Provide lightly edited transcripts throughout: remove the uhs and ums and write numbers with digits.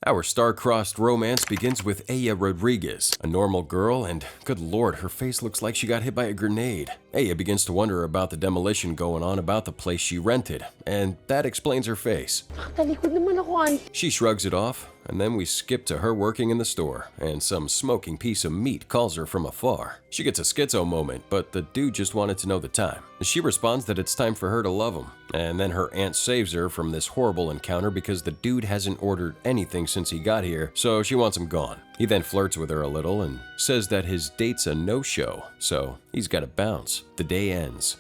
Our star-crossed romance begins with Aya Rodriguez, a normal girl, and good lord, her face looks like she got hit by a grenade. Aya begins to wonder about the demolition going on about the place she rented, and that explains her face. Talikod naman ako, She shrugs it off, and then we skip to her working in the store, and some smoking piece of meat calls her from afar. She gets a schizo moment, but the dude just wanted to know the time. She responds that it's time for her to love him, and then her aunt saves her from this horrible encounter because the dude hasn't ordered anything since he got here, so she wants him gone. He then flirts with her a little and says that his date's a no-show, so he's gotta bounce. The day ends.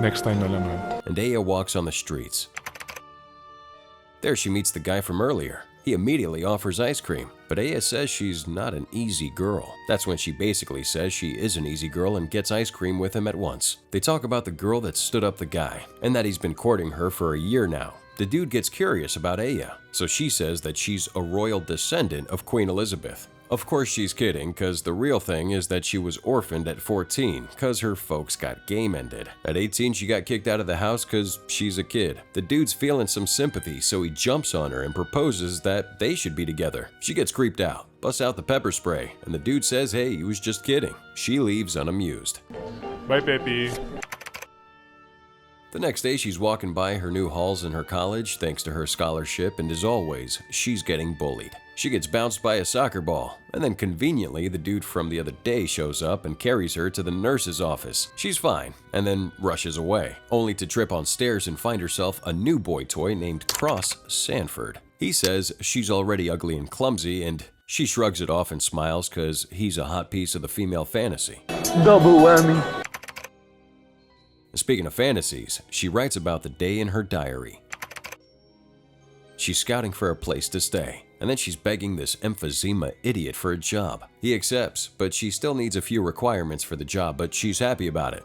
Next time na lang, han. And Aya walks on the streets. There she meets the guy from earlier. He immediately offers ice cream, but Aya says she's not an easy girl. That's when she basically says she is an easy girl and gets ice cream with him at once. They talk about the girl that stood up the guy, and that he's been courting her for a year now. The dude gets curious about Aya, so she says that she's a royal descendant of Queen Elizabeth. Of course she's kidding, cause the real thing is that she was orphaned at 14 cause her folks got game ended. At 18 she got kicked out of the house cause she's a kid. The dude's feeling some sympathy, so he jumps on her and proposes that they should be together. She gets creeped out, busts out the pepper spray, and the dude says hey, he was just kidding. She leaves unamused. Bye, Pepe. The next day she's walking by her new halls in her college thanks to her scholarship, and as always, she's getting bullied. She gets bounced by a soccer ball, and then conveniently the dude from the other day shows up and carries her to the nurse's office. She's fine, and then rushes away, only to trip on stairs and find herself a new boy toy named Cross Sanford. He says she's already ugly and clumsy, and she shrugs it off and smiles cause he's a hot piece of the female fantasy. double whammy. Speaking of fantasies, she writes about the day in her diary. She's scouting for a place to stay, and then she's begging this emphysema idiot for a job. He accepts, but she still needs a few requirements for the job, but she's happy about it.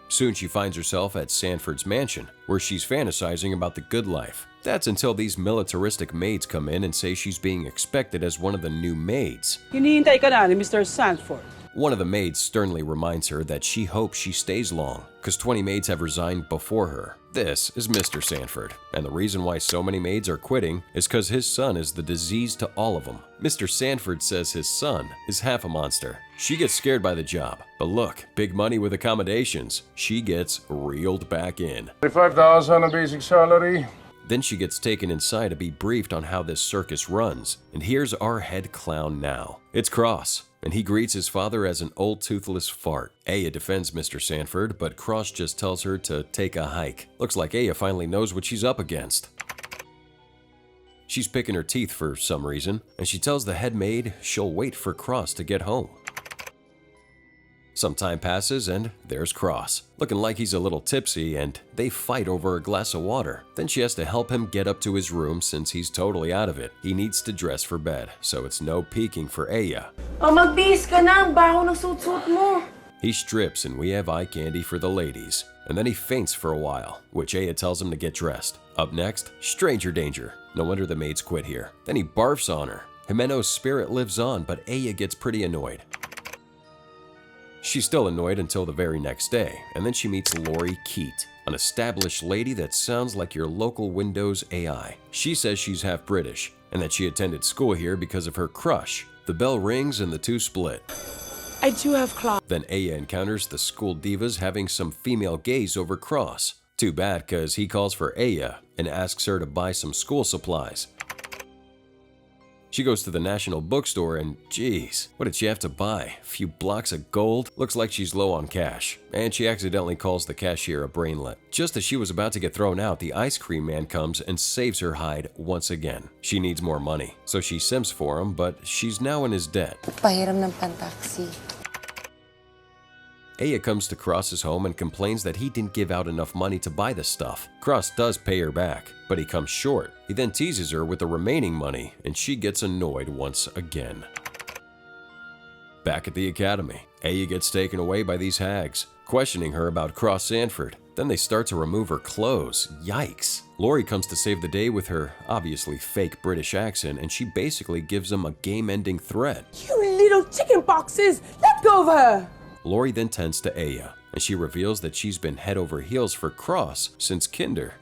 Soon she finds herself at Sanford's mansion, where she's fantasizing about the good life. That's until these militaristic maids come in and say she's being expected as one of the new maids. Hinihintay ka na ni Mr. Sanford. One of the maids sternly reminds her that she hopes she stays long, cause 20 maids have resigned before her. This is Mr. Sanford, and the reason why so many maids are quitting is cause his son is the disease to all of them. Mr. Sanford says his son is half a monster. She gets scared by the job, but look, big money with accommodations. She gets reeled back in. $35 on a basic salary. Then she gets taken inside to be briefed on how this circus runs, and here's our head clown now. It's Cross, and he greets his father as an old toothless fart. Aya defends Mr. Sanford, but Cross just tells her to take a hike. Looks like Aya finally knows what she's up against. She's picking her teeth for some reason, and she tells the head maid she'll wait for Cross to get home. Some time passes and there's Cross, looking like he's a little tipsy, and they fight over a glass of water. Then she has to help him get up to his room since he's totally out of it. He needs to dress for bed, so it's no peeking for Aya. Oh, magbihis ka na. Ang baho ng suit-suit mo. He strips and we have eye candy for the ladies. And then he faints for a while, which Aya tells him to get dressed. Up next, stranger danger. No wonder the maids quit here. Then he barfs on her. Jimeno's spirit lives on, but Aya gets pretty annoyed. She's still annoyed until the very next day, and then she meets Lori Keat, an established lady that sounds like your local Windows AI. She says she's half British, and that she attended school here because of her crush. The bell rings and the two split. I do have claws. Then Aya encounters the school divas having some female gaze over Cross. Too bad, cause he calls for Aya and asks her to buy some school supplies. She goes to the National Bookstore and geez, what did she have to buy? A few blocks of gold? Looks like she's low on cash. And she accidentally calls the cashier a brainlet. Just as she was about to get thrown out, the ice cream man comes and saves her hide once again. She needs more money, so she simps for him, but she's now in his debt. Pahiram ng pantaksi. Aya comes to Cross's home and complains that he didn't give out enough money to buy the stuff. Cross does pay her back, but he comes short. He then teases her with the remaining money, and she gets annoyed once again. Back at the academy, Aya gets taken away by these hags, questioning her about Cross Sanford. Then they start to remove her clothes. Yikes! Lori comes to save the day with her obviously fake British accent, and she basically gives them a game-ending threat. You little chicken boxes! Let go of her! Lori then tends to Aya, and she reveals that she's been head over heels for Cross since kinder.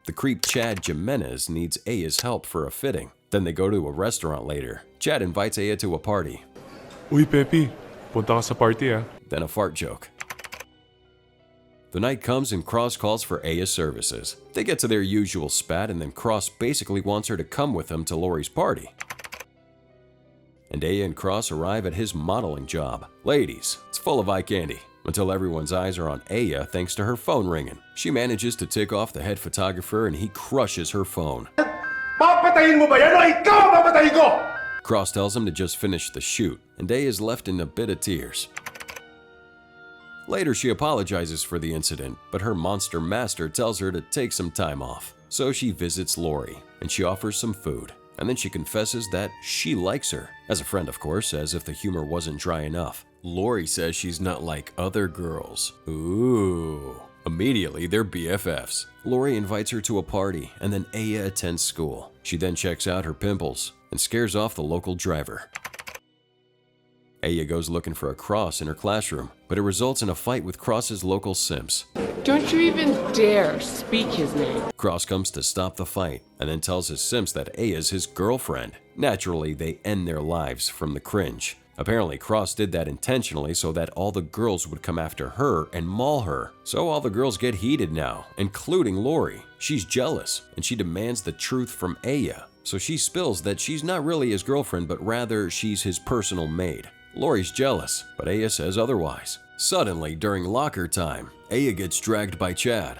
The creep Chad Jimenez needs Aya's help for a fitting. Then they go to a restaurant later. Chad invites Aya to a party. Uy, Pepe. Punta ka sa party, ah. Then a fart joke. The night comes and Cross calls for Aya's services. They get to their usual spat and then Cross basically wants her to come with him to Lori's party. And Aya and Cross arrive at his modeling job. Ladies, it's full of eye candy. Until everyone's eyes are on Aya thanks to her phone ringing. She manages to tick off the head photographer and he crushes her phone. Papatayin mo ba yan o ikaw ang papatayin ko? Cross tells him to just finish the shoot, and Aya is left in a bit of tears. Later, she apologizes for the incident, but her monster master tells her to take some time off. So she visits Lori, and she offers some food. And then she confesses that she likes her. As a friend, of course, as if the humor wasn't dry enough. Lori says she's not like other girls. Ooh. Immediately, they're BFFs. Lori invites her to a party, and then Aya attends school. She then checks out her pimples and scares off the local driver. Aya goes looking for a Cross in her classroom, but it results in a fight with Cross's local simps. Don't you even dare speak his name. Cross comes to stop the fight and then tells his simps that Aya's his girlfriend. Naturally, they end their lives from the cringe. Apparently, Cross did that intentionally so that all the girls would come after her and maul her. So all the girls get heated now, including Lori. She's jealous, and she demands the truth from Aya. So she spills that she's not really his girlfriend, but rather she's his personal maid. Lori's jealous, but Aya says otherwise. Suddenly, during locker time, Aya gets dragged by Chad.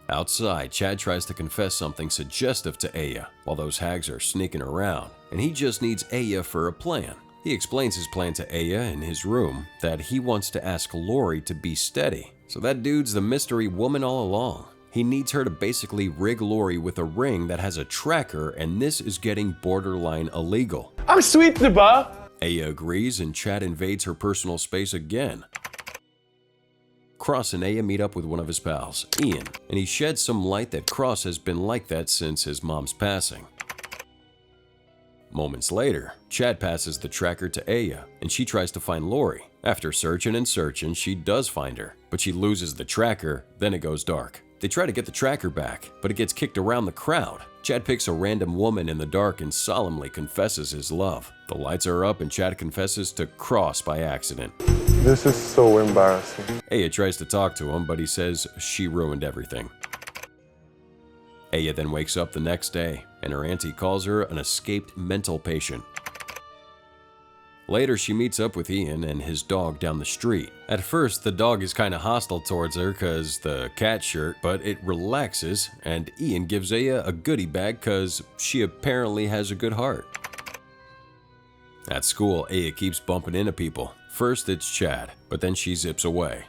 Outside, Chad tries to confess something suggestive to Aya while those hags are sneaking around, and he just needs Aya for a plan. He explains his plan to Aya in his room that he wants to ask Lori to be steady. So that dude's the mystery woman all along. He needs her to basically rig Lori with a ring that has a tracker, and this is getting borderline illegal. Ang sweet, diba? Aya agrees and Chad invades her personal space again. Cross and Aya meet up with one of his pals, Ian, and he sheds some light that Cross has been like that since his mom's passing. Moments later, Chad passes the tracker to Aya, and she tries to find Lori. After searching and searching, she does find her, but she loses the tracker, then it goes dark. They try to get the tracker back, but it gets kicked around the crowd. Chad picks a random woman in the dark and solemnly confesses his love. The lights are up and Chad confesses to Cross by accident. This is so embarrassing. Aya tries to talk to him, but he says she ruined everything. Aya then wakes up the next day, and her auntie calls her an escaped mental patient. Later, she meets up with Ian and his dog down the street. At first, the dog is kinda hostile towards her cause the cat shirt, but it relaxes, and Ian gives Aya a goodie bag cause she apparently has a good heart. At school, Aya keeps bumping into people. First, it's Chad, but then she zips away.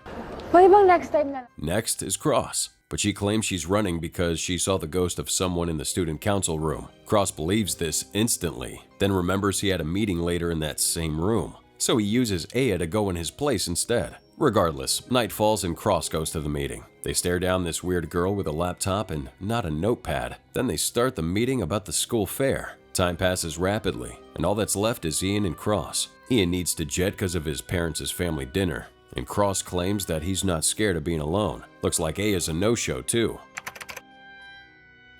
Pwede bang next time na? Next is Cross, but she claims she's running because she saw the ghost of someone in the student council room. Cross believes this instantly, then remembers he had a meeting later in that same room. So he uses Aya to go in his place instead. Regardless, night falls and Cross goes to the meeting. They stare down this weird girl with a laptop and not a notepad. Then they start the meeting about the school fair. Time passes rapidly, and all that's left is Ian and Cross. Ian needs to jet because of his parents' family dinner, and Cross claims that he's not scared of being alone. Looks like Aya's a no-show too.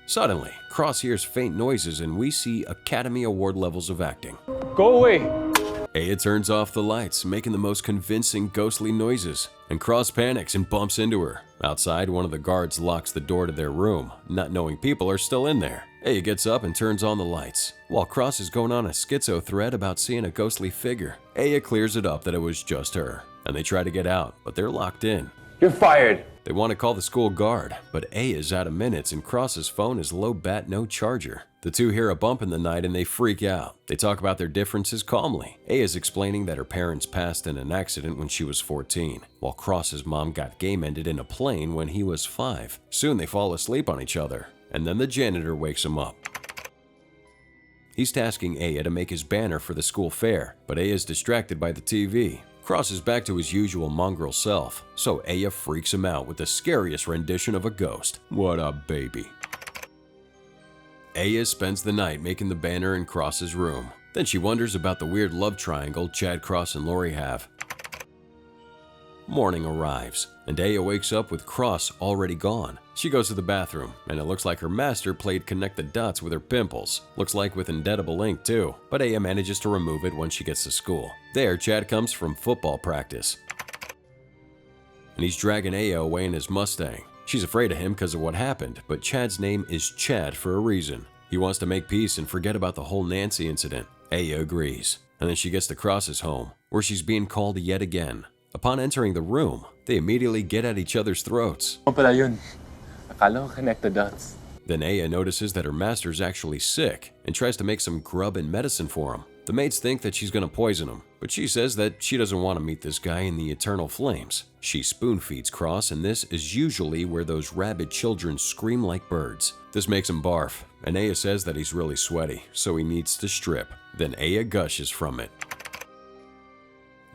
Suddenly, Cross hears faint noises and we see Academy Award levels of acting. Go away. Aya turns off the lights, making the most convincing ghostly noises, and Cross panics and bumps into her. Outside, one of the guards locks the door to their room, not knowing people are still in there. Aya gets up and turns on the lights, while Cross is going on a schizo thread about seeing a ghostly figure. Aya clears it up that it was just her, and they try to get out, but they're locked in. You're fired. They want to call the school guard, but Aya's out of minutes and Cross's phone is low bat, no charger. The two hear a bump in the night and they freak out. They talk about their differences calmly. Aya's explaining that her parents passed in an accident when she was 14, while Cross's mom got game-ended in a plane when he was 5. Soon they fall asleep on each other, and then the janitor wakes him up. He's tasking Aya to make his banner for the school fair, but Aya's distracted by the TV. Cross is back to his usual mongrel self, so Aya freaks him out with the scariest rendition of a ghost. What a baby. Aya spends the night making the banner in Cross's room. Then she wonders about the weird love triangle Chad, Cross, and Lori have. Morning arrives, and Aya wakes up with Cross already gone. She goes to the bathroom, and it looks like her master played connect the dots with her pimples. Looks like with indelible ink too, but Aya manages to remove it when she gets to school. There, Chad comes from football practice, and he's dragging Aya away in his Mustang. She's afraid of him because of what happened, but Chad's name is Chad for a reason. He wants to make peace and forget about the whole Nancy incident. Aya agrees, and then she gets to Cross's home, where she's being called yet again. Upon entering the room, they immediately get at each other's throats. pala yun. Akala ko connect the dots. Then Aya notices that her master's actually sick and tries to make some grub and medicine for him. The maids think that she's going to poison him, but she says that she doesn't want to meet this guy in the eternal flames. She spoon feeds Cross, and this is usually where those rabid children scream like birds. This makes him barf, and Aya says that he's really sweaty, so he needs to strip. Then Aya gushes from it.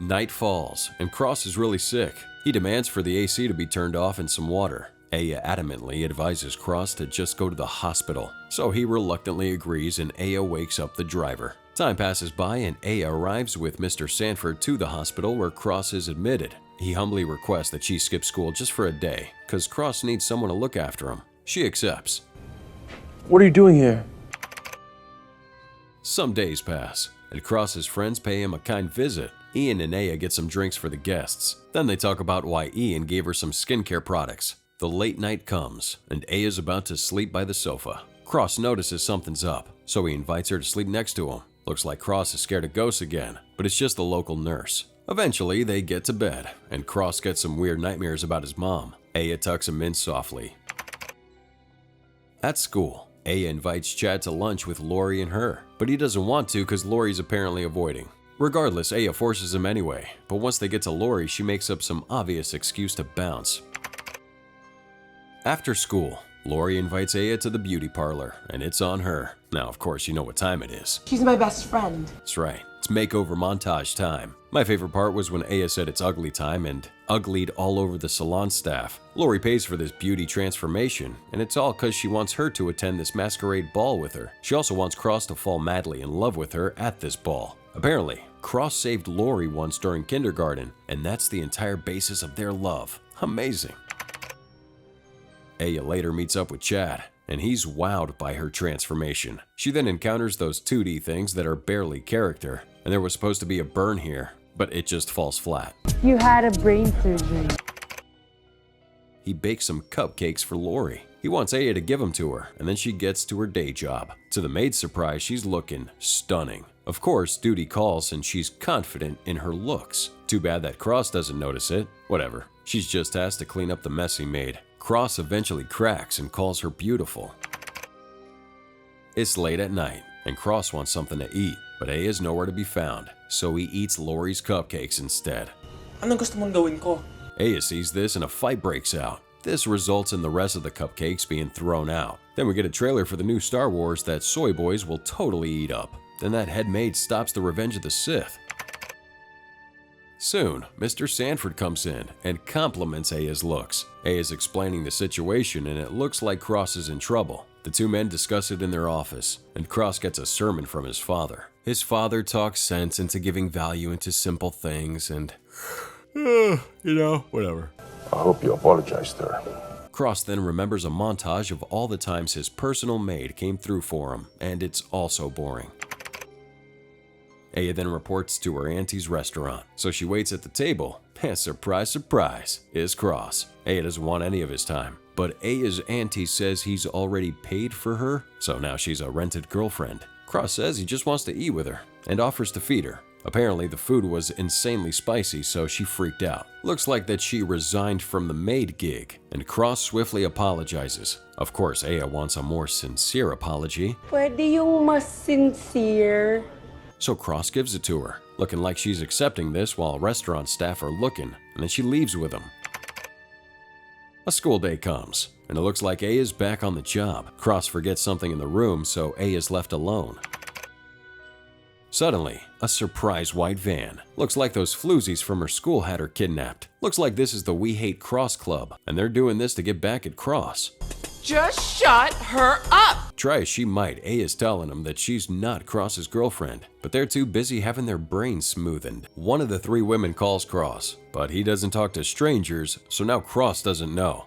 Night falls, and Cross is really sick. He demands for the AC to be turned off and some water. Aya adamantly advises Cross to just go to the hospital, so he reluctantly agrees, and Aya wakes up the driver. Time passes by, and Aya arrives with Mr. Sanford to the hospital where Cross is admitted. He humbly requests that she skip school just for a day, because Cross needs someone to look after him. She accepts. What are you doing here? Some days pass, and Cross's friends pay him a kind visit. Ian and Aya get some drinks for the guests. Then they talk about why Ian gave her some skincare products. The late night comes, and Aya's about to sleep by the sofa. Cross notices something's up, so he invites her to sleep next to him. Looks like Cross is scared of ghosts again, but it's just the local nurse. Eventually, they get to bed, and Cross gets some weird nightmares about his mom. Aya tucks him in softly. At school, Aya invites Chad to lunch with Lori and her, but he doesn't want to because Lori's apparently avoiding. Regardless, Aya forces him anyway, but once they get to Lori, she makes up some obvious excuse to bounce. After school, Lori invites Aya to the beauty parlor, and it's on her. Now, of course, you know what time it is. She's my best friend. That's right, it's makeover montage time. My favorite part was when Aya said it's ugly time and uglied all over the salon staff. Lori pays for this beauty transformation, and it's all because she wants her to attend this masquerade ball with her. She also wants Cross to fall madly in love with her at this ball. Apparently, Cross saved Lori once during kindergarten, and that's the entire basis of their love. Amazing. Aya later meets up with Chad, and he's wowed by her transformation. She then encounters those 2D things that are barely character, and there was supposed to be a burn here, but it just falls flat. You had a brain surgery. He bakes some cupcakes for Lori. He wants Aya to give them to her, and then she gets to her day job. To the maid's surprise, she's looking stunning. Of course, duty calls, and she's confident in her looks. Too bad that Cross doesn't notice it. Whatever, she's just asked to clean up the mess he made. Cross eventually cracks and calls her beautiful. It's late at night, and Cross wants something to eat, but Aya's nowhere to be found, so he eats Lori's cupcakes instead. Anong gusto mong gawin ko? Aya sees this and a fight breaks out. This results in the rest of the cupcakes being thrown out. Then we get a trailer for the new Star Wars that Soy Boys will totally eat up. Then that head maid stops the Revenge of the Sith. Soon, Mr. Sanford comes in and compliments Aya's looks. Aya's explaining the situation, and it looks like Cross is in trouble. The two men discuss it in their office, and Cross gets a sermon from his father. His father talks sense into giving value into simple things and, whatever. I hope you apologize to her. Cross then remembers a montage of all the times his personal maid came through for him, and it's also boring. Aya then reports to her auntie's restaurant, so she waits at the table, and surprise, surprise, is Cross. Aya doesn't want any of his time, but Aya's auntie says he's already paid for her, so now she's a rented girlfriend. Cross says he just wants to eat with her, and offers to feed her. Apparently the food was insanely spicy, so she freaked out. Looks like that she resigned from the maid gig, and Cross swiftly apologizes. Of course, Aya wants a more sincere apology. Pwede yung mas sincere. So Cross gives it to her, looking like she's accepting this while restaurant staff are looking, and then she leaves with him. A school day comes, and it looks like Aya's back on the job. Cross forgets something in the room, so Aya's left alone. Suddenly, a surprise white van. Looks like those floozies from her school had her kidnapped. Looks like this is the We Hate Cross Club, and they're doing this to get back at Cross. Just shut her up! try as she might, Aya's telling him that she's not Cross's girlfriend, but they're too busy having their brains smoothened. One of the three women calls Cross, but he doesn't talk to strangers, so now Cross doesn't know.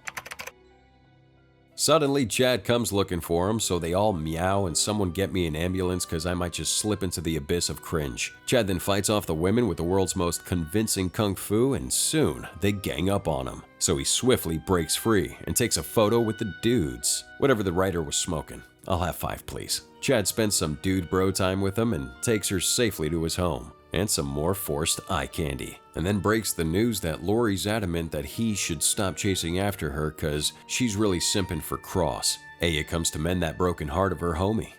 Suddenly, Chad comes looking for him, so they all meow and someone get me an ambulance cause I might just slip into the abyss of cringe. Chad then fights off the women with the world's most convincing kung fu and soon they gang up on him. So he swiftly breaks free and takes a photo with the dudes. Whatever the writer was smoking. I'll have 5 please. Chad spends some dude bro time with him and takes her safely to his home. And some more forced eye candy. And then breaks the news that Lori's adamant that he should stop chasing after her cause she's really simping for Cross. Aya comes to mend that broken heart of her homie.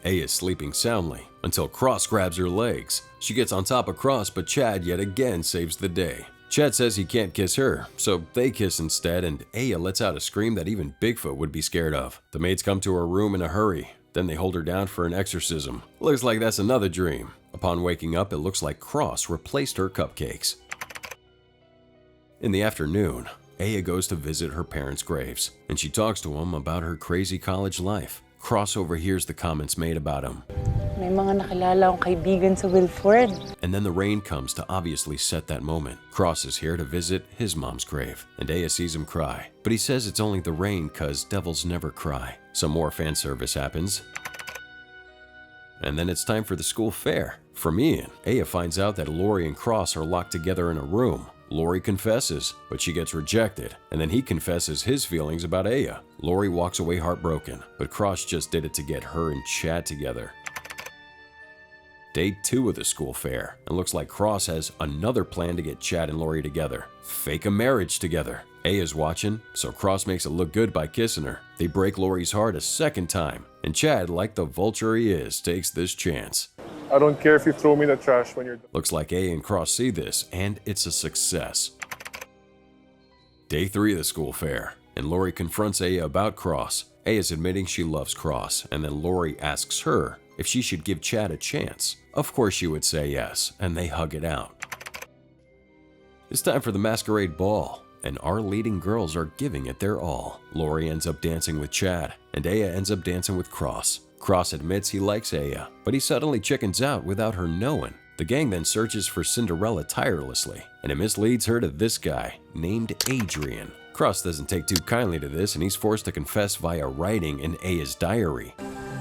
Aya's sleeping soundly until Cross grabs her legs. She gets on top of Cross, but Chad yet again saves the day. Chad says he can't kiss her, so they kiss instead and Aya lets out a scream that even Bigfoot would be scared of. The maids come to her room in a hurry. Then they hold her down for an exorcism. Looks like that's another dream. Upon waking up, it looks like Cross replaced her cupcakes. In the afternoon, Aya goes to visit her parents' graves, and she talks to them about her crazy college life. Cross overhears the comments made about him. May mga nakilala akong kaibigan sa Wilford. And then the rain comes to obviously set that moment. Cross is here to visit his mom's grave, and Aya sees him cry. But he says it's only the rain cause devils never cry. Some more fan service happens. And then it's time for the school fair. From Ian, Aya finds out that Lori and Cross are locked together in a room. Lori confesses, but she gets rejected, and then he confesses his feelings about Aya. Lori walks away heartbroken, but Cross just did it to get her and Chad together. Day 2 of the school fair, and looks like Cross has another plan to get Chad and Lori together. Fake a marriage together. Aya's watching, so Cross makes it look good by kissing her. They break Lori's heart a second time, and Chad, like the vulture he is, takes this chance. I don't care if you throw me in the trash when you're done. Looks like Aya and Cross see this, and it's a success. Day 3 of the school fair, and Lori confronts Aya about Cross. Aya's admitting she loves Cross, and then Lori asks her if she should give Chad a chance. Of course she would say yes, and they hug it out. It's time for the masquerade ball, and our leading girls are giving it their all. Lori ends up dancing with Chad, and Aya ends up dancing with Cross. Cross admits he likes Aya, but he suddenly chickens out without her knowing. The gang then searches for Cinderella tirelessly, and it misleads her to this guy, named Adrian. Cross doesn't take too kindly to this, and he's forced to confess via writing in Aya's diary.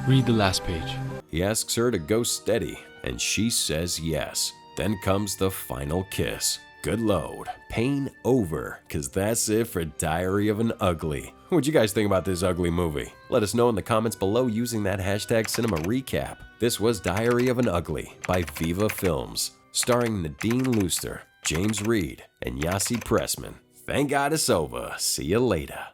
Read the last page. He asks her to go steady, and she says yes. Then comes the final kiss. Good load. Pain over, cause that's it for Diary of an Ugly. What'd you guys think about this ugly movie? Let us know in the comments below using that hashtag cinema recap. This was Diary of an Ugly by Viva Films, starring Nadine Luster, James Reed, and Yasi Pressman. Thank God it's over. See you later.